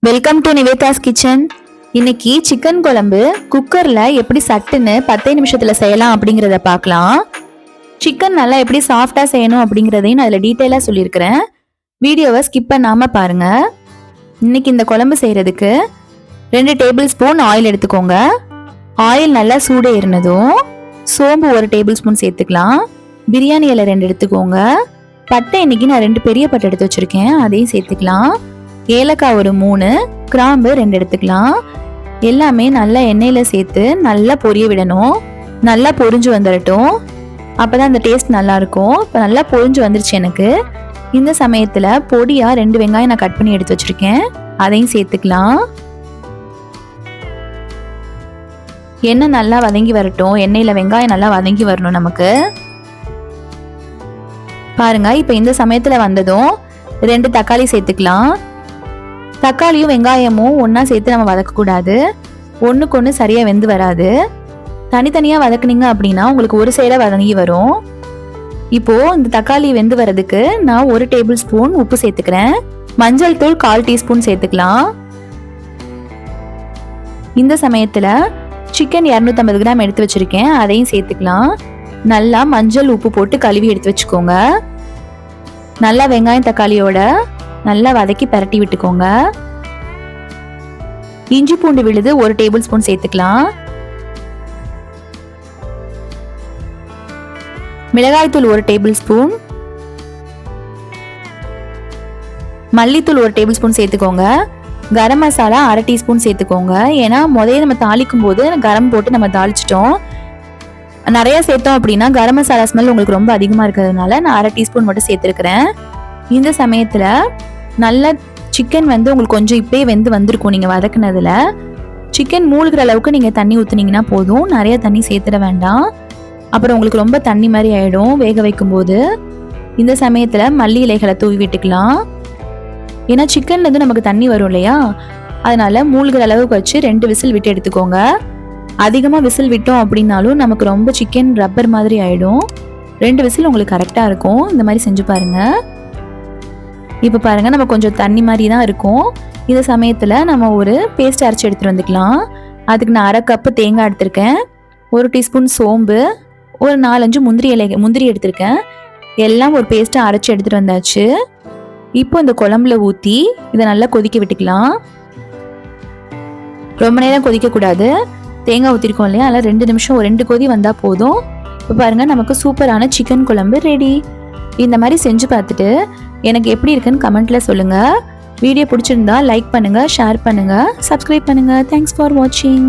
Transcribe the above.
Welcome to Nivetha's kitchen. இன்னைக்கு chicken குழம்பு குக்கர்ல எப்படி சட்டுன்னு 10 நிமிஷத்துல செய்யலாம் அப்படிங்கிறத பார்க்கலாம். சிக்கன் நல்லா எப்படி சாஃப்டா செய்யணும் அப்படிங்கிறதையும் நான் அதில் டீட்டெயிலாக சொல்லியிருக்கிறேன். வீடியோவை ஸ்கிப் பண்ணாம பாருங்க. இன்னைக்கு இந்த குழம்பு செய்யறதுக்கு 2 டேபிள் ஸ்பூன் ஆயில் எடுத்துக்கோங்க. ஆயில் நல்லா சூடு ஏறினதும் சோம்பு 1 டேபிள் ஸ்பூன் சேர்த்துக்கலாம். பிரியாணி இலை 2 எடுத்துக்கோங்க. பட்டை இன்னைக்கு நான் 2 பெரிய பட்டை எடுத்து வச்சிருக்கேன், அதையும் சேர்த்துக்கலாம். ஏலக்காய் 3, கிராம்பு 2 எடுத்துக்கலாம். எல்லாமே நல்லா எண்ணெயில சேர்த்து நல்லா பொரிய விடணும். நல்லா பொரிஞ்சு வந்துடட்டும், அப்பதான் அந்த டேஸ்ட் நல்லா இருக்கும். இப்போ நல்லா பொரிஞ்சு வந்துருச்சு எனக்கு. இந்த சமயத்துல பொடியா 2 வெங்காயம் நான் கட் பண்ணி எடுத்து வச்சிருக்கேன், அதையும் சேர்த்துக்கலாம். எண்ணெய் நல்லா வதங்கி வரட்டும். எண்ணெயில வெங்காயம் நல்லா வதங்கி வரணும் நமக்கு. பாருங்க, இப்போ இந்த சமயத்துல வந்ததும் 2 தக்காளி சேர்த்துக்கலாம். தக்காளியும் வெங்காயமும் ஒன்னா சேர்த்து நம்ம வதக்கக்கூடாது, ஒன்றுக்கு ஒன்று சரியா வெந்து வராது. தனித்தனியா வதக்குனீங்க அப்படின்னா உங்களுக்கு ஒரு சைடா வதங்கி வரும். இப்போ இந்த தக்காளி வெந்து வரதுக்கு நான் 1 டேபிள் ஸ்பூன் உப்பு சேர்த்துக்கிறேன். மஞ்சள் தூள் 1/4 டீஸ்பூன் சேர்த்துக்கலாம். இந்த சமயத்துல சிக்கன் 250 கிராம் எடுத்து வச்சிருக்கேன், அதையும் சேர்த்துக்கலாம். நல்லா மஞ்சள் உப்பு போட்டு கழுவி எடுத்து வச்சுக்கோங்க. நல்லா வெங்காயம் தக்காளியோட நல்லா வதக்கி பரட்டி விட்டுக்கோங்க. இஞ்சி பூண்டு விழுது 1 டேபிள் ஸ்பூன் சேர்த்துக்கலாம். மிளகாய்த்தூள் 1 டேபிள் ஸ்பூன், மல்லித்தூள் 1 டேபிள் ஸ்பூன் சேர்த்துக்கோங்க. கரம் மசாலா 1/2 டீஸ்பூன் சேர்த்துக்கோங்க. ஏன்னா முதல்ல நம்ம தாளிக்கும் போது கரம் போட்டு நம்ம தாளிச்சிட்டோம். நிறைய சேர்த்தோம் அப்படின்னா கரம் மசாலா ஸ்மெல் உங்களுக்கு ரொம்ப அதிகமா இருக்கிறதுனால நான் 1/2 டீஸ்பூன் மட்டும் சேர்த்துருக்கிறேன். இந்த சமயத்துல நல்ல சிக்கன் உங்களுக்கு கொஞ்சம் இப்பயே வெந்து வந்திருக்கும். நீங்க வதக்குனதுல சிக்கன் மூழ்கிற அளவுக்கு நீங்க தண்ணி ஊத்துனீங்கன்னா போதும், நிறைய தண்ணி சேர்த்துட வேண்டாம். அப்புறம் உங்களுக்கு ரொம்ப தண்ணி மாதிரி ஆயிடும் வேக வைக்கும் போது. இந்த சமயத்துல மல்லி இலைகளை தூவி விட்டுக்கலாம். ஏன்னா சிக்கன்ல இருந்து நமக்கு தண்ணி வரும் இல்லையா, அதனால மூழ்கிற அளவுக்கு வச்சு 2 விசில் விட்டு எடுத்துக்கோங்க. அதிகமா விசில் விட்டோம் அப்படின்னாலும் நமக்கு ரொம்ப சிக்கன் ரப்பர் மாதிரி ஆயிடும். 2 விசில் உங்களுக்கு கரெக்டா இருக்கும். இந்த மாதிரி செஞ்சு பாருங்க. இப்போ பாருங்க, நம்ம கொஞ்சம் தண்ணி மாதிரி தான் இருக்கும். இந்த சமயத்துல நம்ம ஒரு பேஸ்ட் அரைச்சி எடுத்துட்டு வந்துக்கலாம். அதுக்கு நான் 1/2 கப்பு தேங்காய் எடுத்திருக்கேன், 1 டீஸ்பூன் சோம்பு, ஒரு 4-5 முந்திரி எடுத்திருக்கேன். எல்லாம் ஒரு பேஸ்ட்டை அரைச்சி எடுத்துட்டு வந்தாச்சு. இப்போ இந்த குழம்புல ஊற்றி இதை நல்லா கொதிக்க விட்டுக்கலாம். ரொம்ப நேரம் கொதிக்க கூடாது, தேங்காய் ஊற்றிருக்கோம் இல்லையா, அதெல்லாம் 2 நிமிஷம் 2 கொதி வந்தா போதும். இப்போ பாருங்க, நமக்கு சூப்பரான சிக்கன் குழம்பு ரெடி. இந்த மாதிரி செஞ்சு பார்த்துட்டு எனக்கு எப்படி இருக்குன்னு கமெண்ட்ல சொல்லுங்க. வீடியோ பிடிச்சிருந்தா லைக் பண்ணுங்க, ஷேர் பண்ணுங்க, சப்ஸ்கிரைப் பண்ணுங்க. தேங்க்ஸ் ஃபார் வாட்சிங்.